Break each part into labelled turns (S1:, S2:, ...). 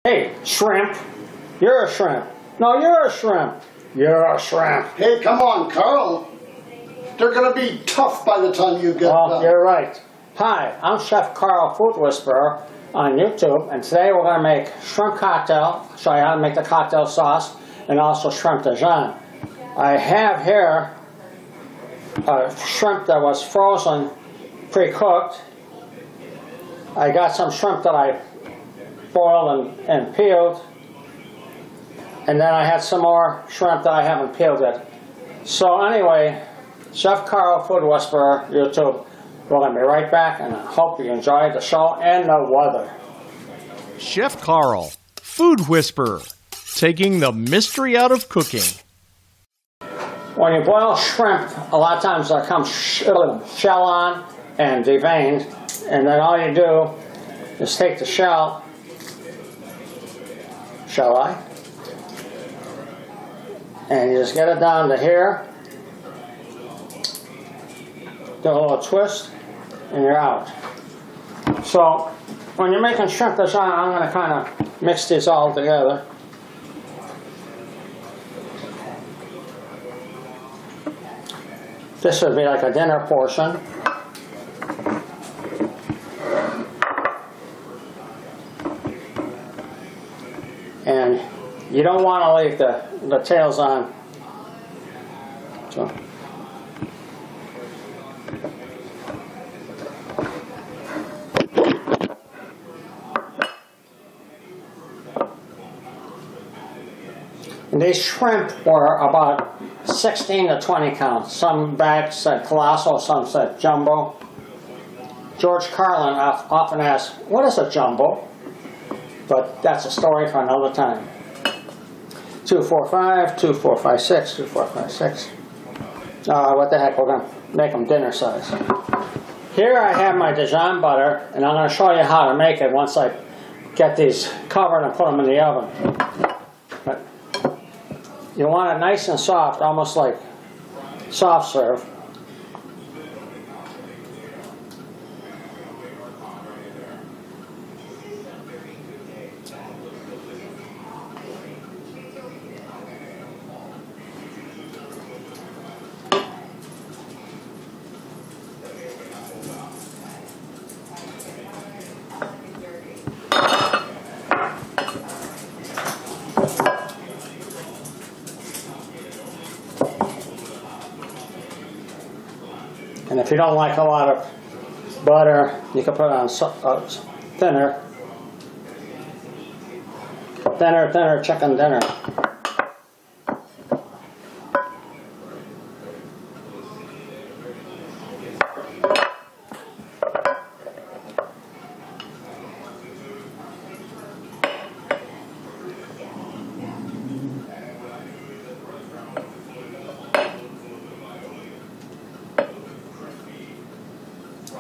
S1: Hey, shrimp. You're a shrimp. No, you're a shrimp. You're a shrimp.
S2: Hey, come on, Carl. They're going to be tough by the time you get done.
S1: You're right. Hi, I'm Chef Carl, Food Whisperer on YouTube, and today we're going to make shrimp cocktail, show you how to make the cocktail sauce, and also shrimp DeJonge. I have here a shrimp that was frozen, pre-cooked. I got some shrimp that I boiled and peeled, and then I had some more shrimp that I haven't peeled yet. So anyway, Chef Carl, Food Whisperer, YouTube. We're going to be right back, and I hope you enjoyed the show and the weather.
S3: Chef Carl, Food Whisperer, taking the mystery out of cooking.
S1: When you boil shrimp, a lot of times they come shell on and deveined, and then all you do is take the shell, and you just get it down to here, do a little twist, and you're out. So when you're making shrimp DeJonge, I'm going to kind of mix these all together. This would be like a dinner portion. And you don't want to leave the tails on. So. And these shrimp were about 16 to 20 counts. Some bags said colossal, some said jumbo. George Carlin often asks, what is a jumbo? But that's a story for another time. 2, 4, 5, 2, 4, 5, 6, 2, 4, 5, 6. What the heck, we're going to make them dinner size. Here I have my DeJonge butter, and I'm going to show you how to make it once I get these covered and put them in the oven. But you want it nice and soft, almost like soft serve. And if you don't like a lot of butter, you can put on thinner chicken dinner.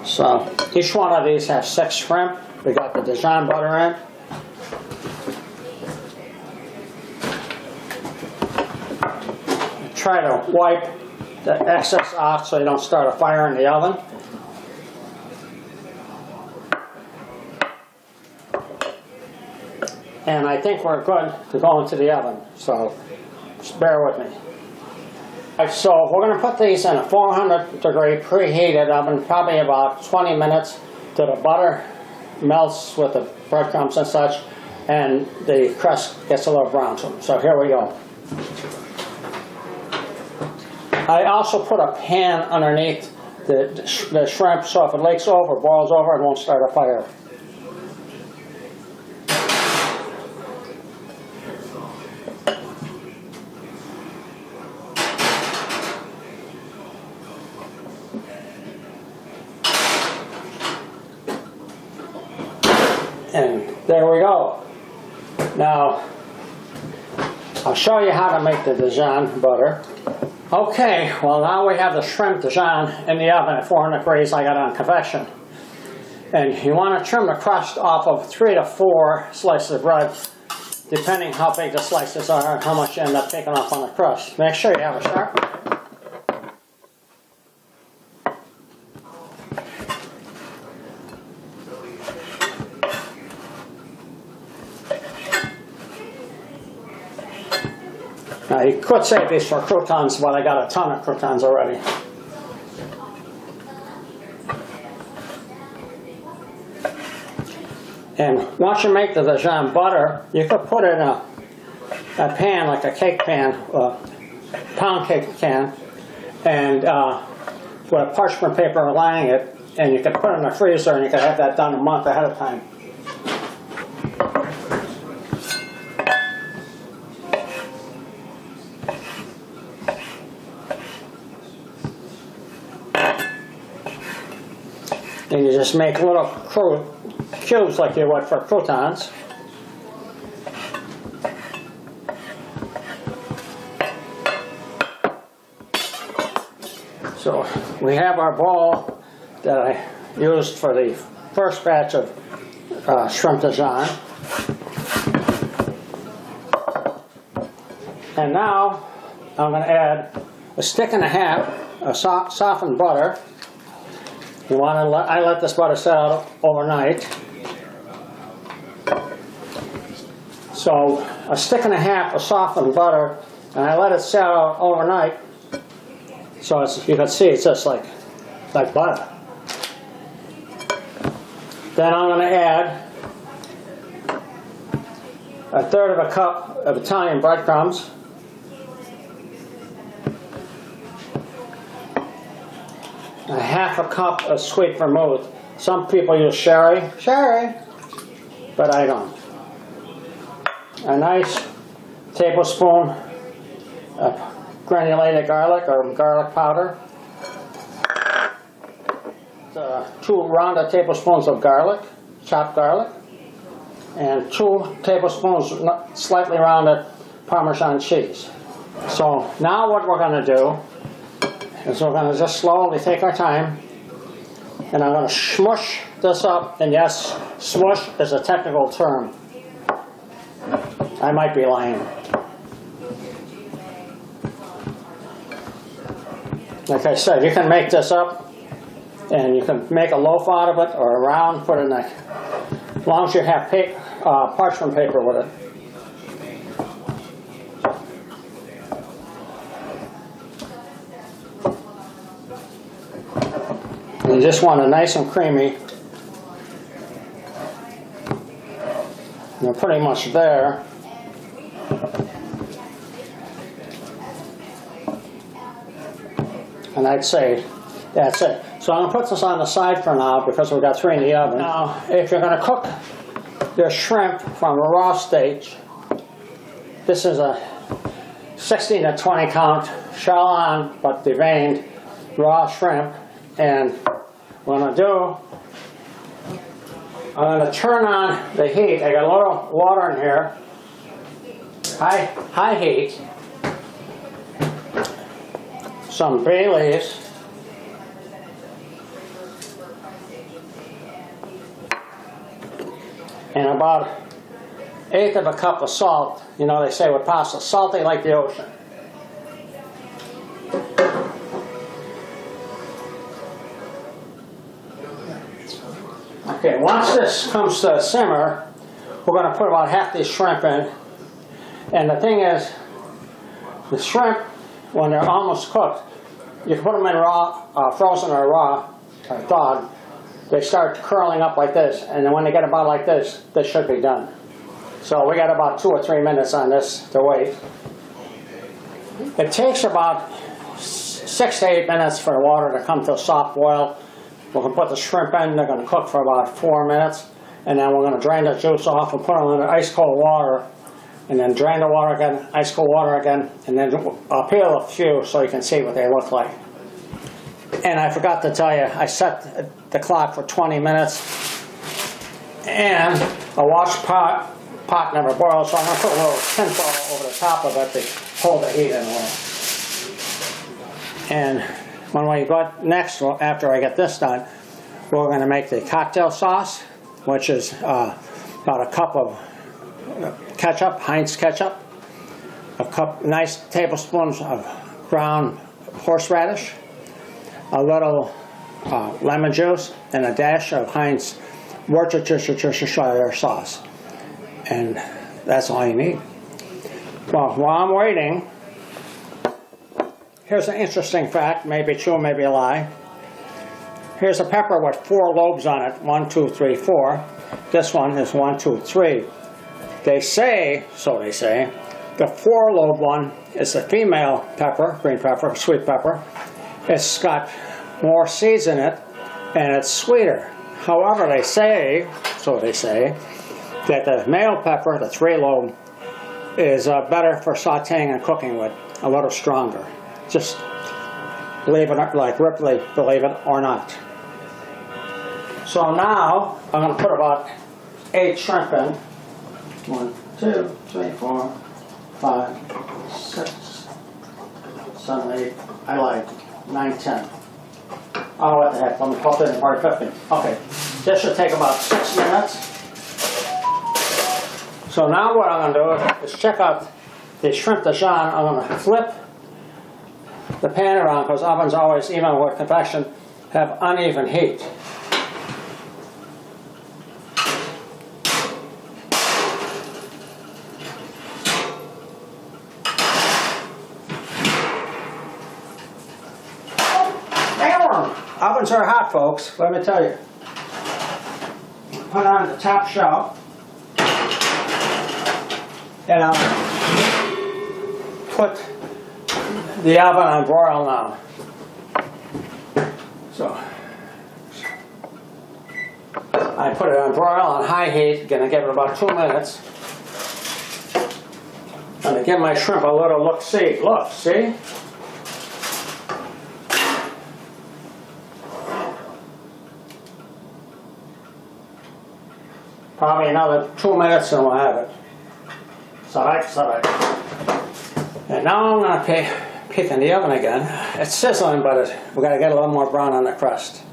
S1: So each one of these has 6 shrimp. We got the DeJonge butter in. Try to wipe the excess off so you don't start a fire in the oven. And I think we're good to go into the oven, so just bear with me. So we're going to put these in a 400-degree preheated oven, probably about 20 minutes, till the butter melts with the breadcrumbs and such, and the crust gets a little brown. So here we go. I also put a pan underneath the shrimp, so if it leaks over, boils over, it won't start a fire. And there we go. Now, I'll show you how to make the DeJonge butter. Okay, well now we have the shrimp DeJonge in the oven at 400 degrees I got on convection. And you want to trim the crust off of 3 to 4 slices of bread, depending how big the slices are and how much you end up taking off on the crust. Make sure you have a sharp. Now you could save these for croutons, but I got a ton of croutons already. And once you make the DeJonge butter, you could put it in a pan, like a cake pan, pound cake can, and with a parchment paper lining it, and you could put it in the freezer, and you could have that done a month ahead of time. And you just make little cubes like you would for croutons. So we have our bowl that I used for the first batch of shrimp DeJonge. And now I'm going to add a stick and a half of softened butter. I let this butter set out overnight. So a stick and a half of softened butter, and I let it set out overnight. So you can see it's just like butter. Then I'm going to add a third of a cup of Italian breadcrumbs. A half a cup of sweet vermouth. Some people use sherry, but I don't. A nice tablespoon of granulated garlic or garlic powder. 2 rounded tablespoons of garlic, chopped garlic, and 2 tablespoons slightly rounded Parmesan cheese. So now what we're going to do is we're going to just slowly take our time, and I'm going to smush this up. And yes, smush is a technical term. I might be lying. Like I said, you can make this up, and you can make a loaf out of it or a round, put it in as long as you have parchment paper with it. You just want it nice and creamy. You're pretty much there. And I'd say that's it. So I'm going to put this on the side for now because we've got 3 in the oven. Now, if you're going to cook your shrimp from a raw stage, this is a 16 to 20 count shell on but deveined raw shrimp. And what I'm going to do, I'm going to turn on the heat. I got a little water in here, high heat, some bay leaves, and about 1/8 of a cup of salt. You know, they say with pasta, salty like the ocean. Okay, once this comes to a simmer, we're going to put about half these shrimp in. And the thing is, the shrimp, when they're almost cooked, you can put them in raw, frozen or raw, or thawed. They start curling up like this, and then when they get about like this should be done. So we got about 2 or 3 minutes on this to wait. It takes about 6 to 8 minutes for the water to come to a soft boil. We're going to put the shrimp in. They're going to cook for about 4 minutes, and then we're going to drain the juice off and put them in ice cold water, and then drain the water again, ice cold water again, and then I'll peel a few so you can see what they look like. And I forgot to tell you, I set the clock for 20 minutes, and a wash pot never boils, so I'm going to put a little tinfoil over the top of it to hold the heat in a little. And when we go next, after I get this done, we're going to make the cocktail sauce, which is about a cup of ketchup, Heinz ketchup, nice tablespoons of ground horseradish, a little lemon juice, and a dash of Heinz Worcestershire sauce. And that's all you need. Well, while I'm waiting, Here's an interesting fact, maybe true, maybe a lie. Here's a pepper with 4 lobes on it, 1, 2, 3, 4. This one is 1, 2, 3. They say, so they say, the 4-lobe one is the female pepper, green pepper, sweet pepper. It's got more seeds in it, and it's sweeter. However, they say, so they say, that the male pepper, the 3-lobe, is better for sauteing and cooking with, a little stronger. Just believe it, like Ripley, believe it or not. So now I'm going to put about 8 shrimp in. 1, 2, 3, 4, 5, 6, 7, 8. I like 9, 10. Oh, what the heck? Let me put it in part 15. Okay, this should take about 6 minutes. So now what I'm going to do is check out the shrimp DeJonge. I'm going to flip the pan around because ovens always, even with convection, have uneven heat. Ovens are hot, folks, let me tell you. Put on the top shelf. And I'll put the oven on broil now. So I put it on broil on high heat, gonna give it about 2 minutes. I'm gonna give my shrimp a little look-see. Look, see? Probably another 2 minutes and we'll have it. Alright. And now I'm going to peek in the oven again. It's sizzling, but we've got to get a little more brown on the crust.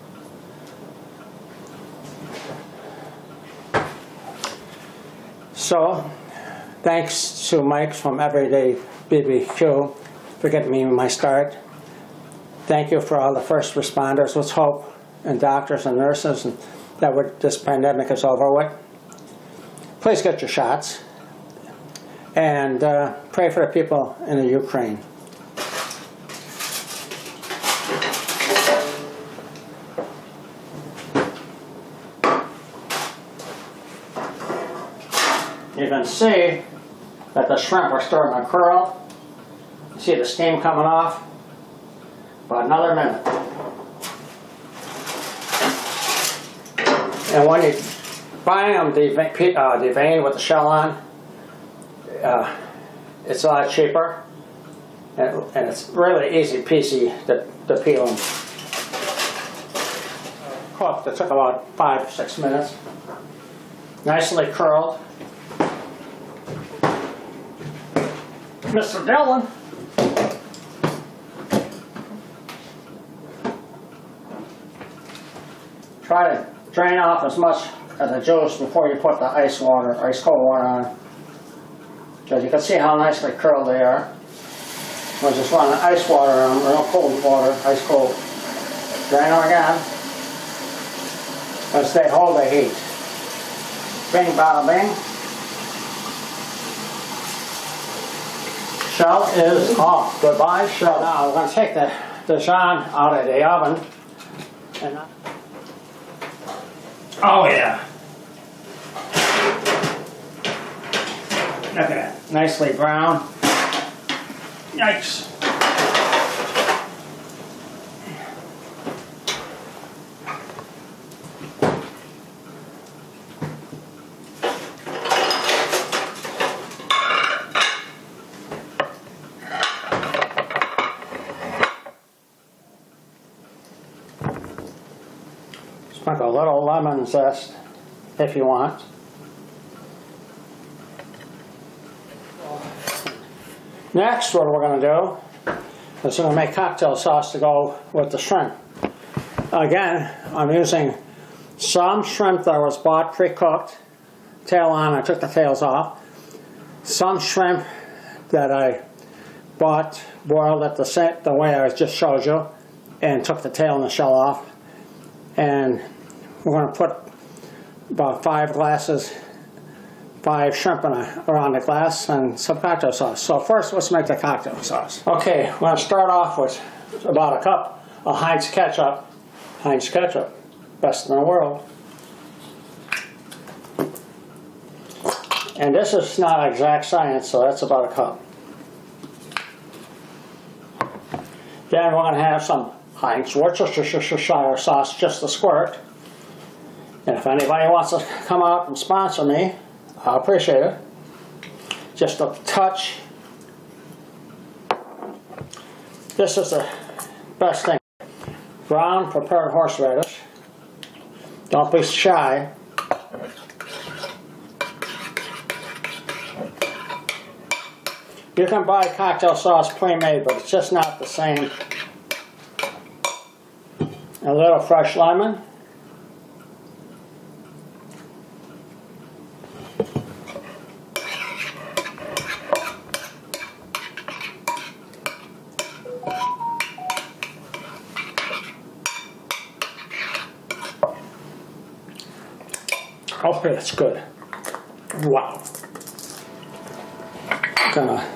S1: So, thanks to Mike from Everyday BBQ for getting me my start. Thank you for all the first responders. Let's hope, and doctors and nurses, and that this pandemic is over with. Please get your shots. And pray for the people in the Ukraine. You can see that the shrimp are starting to curl. You see the steam coming off. About another minute. And when you buy them deveined with the shell on, it's a lot cheaper, and it's really easy peasy to peel them. Cooked. It took about 5 or 6 minutes. Nicely curled. Mr. Dillon. Try to drain off as much of the juice before you put the ice cold water on. Because you can see how nicely curled they are. We'll just run the ice water on them, real cold water, ice cold. Drain them again. Because they hold the heat. Bing, bada, bing. Shell is off. Goodbye, shell. Now we're going to take the DeJonge out of the oven. And oh yeah. Look at that. Nicely brown. Yikes. Sprinkle a little lemon zest if you want. Next, what we're going to do is we're going to make cocktail sauce to go with the shrimp. Again, I'm using some shrimp that was bought pre-cooked, tail on. I took the tails off. Some shrimp that I bought boiled at the way I just showed you, and took the tail and the shell off. And we're going to put about 5 5 shrimp around the glass and some cocktail sauce. So first, let's make the cocktail sauce. Okay, we're going to start off with about a cup of Heinz ketchup. Heinz ketchup, best in the world. And this is not exact science, so that's about a cup. Then we're going to have some Heinz Worcestershire sauce, just a squirt. And if anybody wants to come out and sponsor me, I'll appreciate it. Just a touch. This is the best thing. Ground prepared horseradish. Don't be shy. You can buy cocktail sauce pre-made, but it's just not the same. A little fresh lemon. Okay, it's good. Wow. Gonna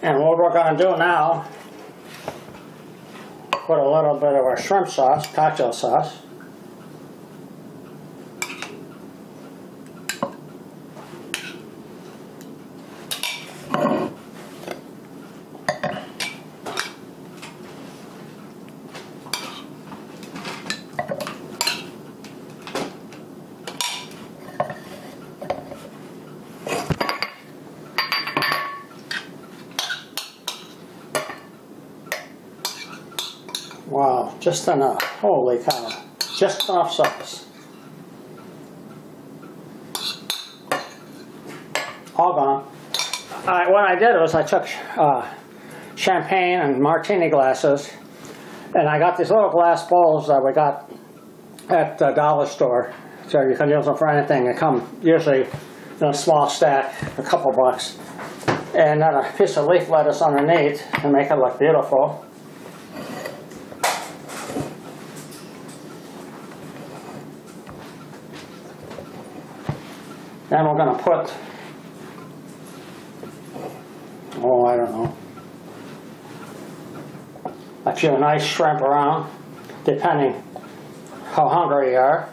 S1: and what we're going to do now, put a little bit of our shrimp sauce, cocktail sauce. Wow, just enough. Holy cow. Just enough sauce. All gone. What I did was I took champagne and martini glasses, and I got these little glass bowls that we got at the dollar store. So you can use them for anything. They come usually in a small stack, a couple bucks. And then a piece of leaf lettuce underneath to make it look beautiful. Then we're going to put, oh, I don't know, a few nice shrimp around, depending how hungry you are.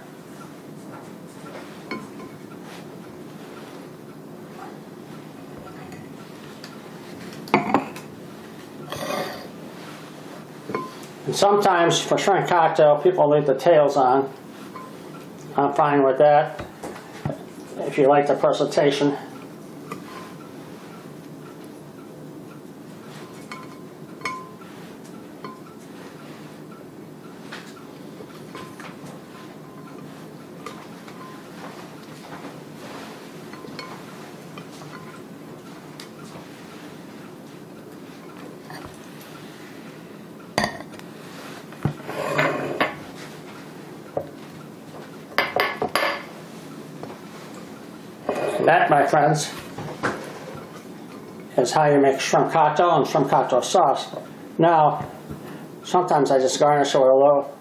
S1: And sometimes for shrimp cocktail, people leave the tails on. I'm fine with that, if you like the presentation. That, my friends, is how you make shrimp cocktail and shrimp cocktail sauce. Now, sometimes I just garnish it with a little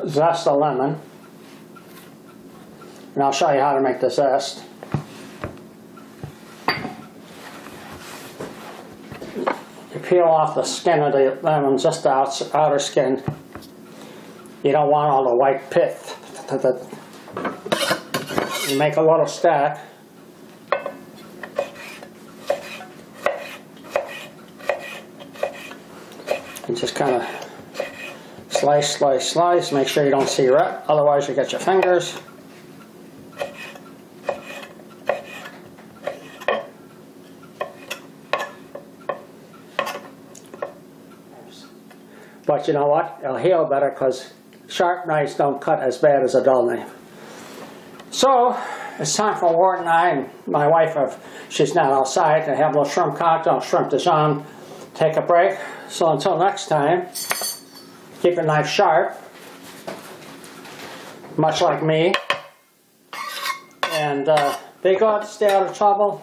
S1: zest of lemon. And I'll show you how to make the zest. You peel off the skin of the lemon, just the outer skin. You don't want all the white pith. You make a little stack. And just kind of slice, slice, slice. Make sure you don't see red, otherwise you get your fingers. But you know what? It'll heal better because sharp knives don't cut as bad as a dull knife. So, it's time for Ward and I and my wife, if she's not outside, to have a little shrimp cocktail, shrimp DeJonge, take a break. So until next time, keep your knife sharp, much like me, and And be good, stay out of trouble.